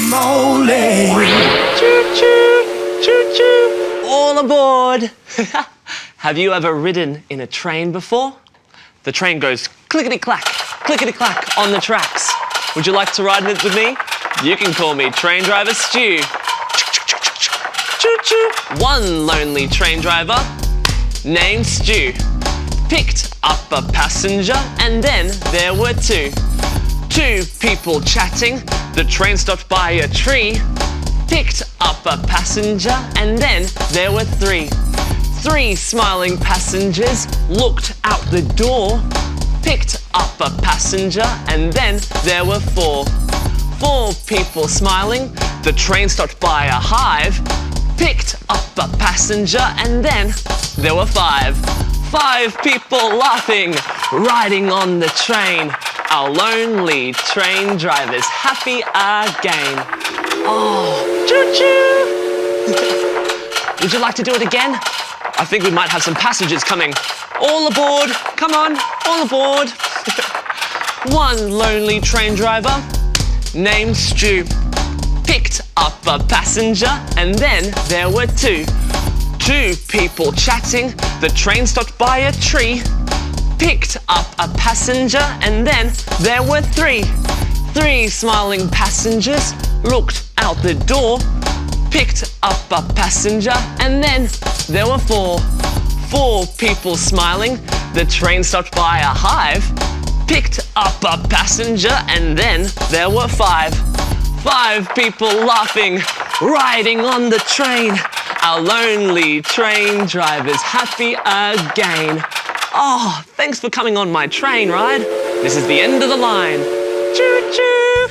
Crocamole. Choo-choo, choo-choo. All aboard. Have you ever ridden in a train before? The train goes clickety-clack on the tracks. Would you like to ride it with me? You can call me Train Driver Stu. Choo-choo. One lonely train driver named Stu picked up a passenger, and then there were two. Two people chatting, the train stopped by a tree. Picked up a passenger, and then there were three. Three smiling passengers looked out the door. Picked up a passenger, and then there were four. Four people smiling, the train stopped by a hive. Picked up a passenger, and then there were five. Five people laughing, riding on the train. Our lonely train driver's happy again. Oh, choo-choo! Would you like to do it again? I think we might have some passengers coming. All aboard, come on, all aboard. One lonely train driver named Stu picked up a passenger, and then there were two. Two people chatting, the train stopped by a tree. Picked up a passenger, and then there were three. Three smiling passengers looked out the door. Picked up a passenger, and then there were four. Four people smiling, the train stopped by a hive. Picked up a passenger, and then there were five. Five people laughing, riding on the train. Our lonely train driver's happy again. Oh, thanks for coming on my train ride. This is the end of the line. Choo-choo!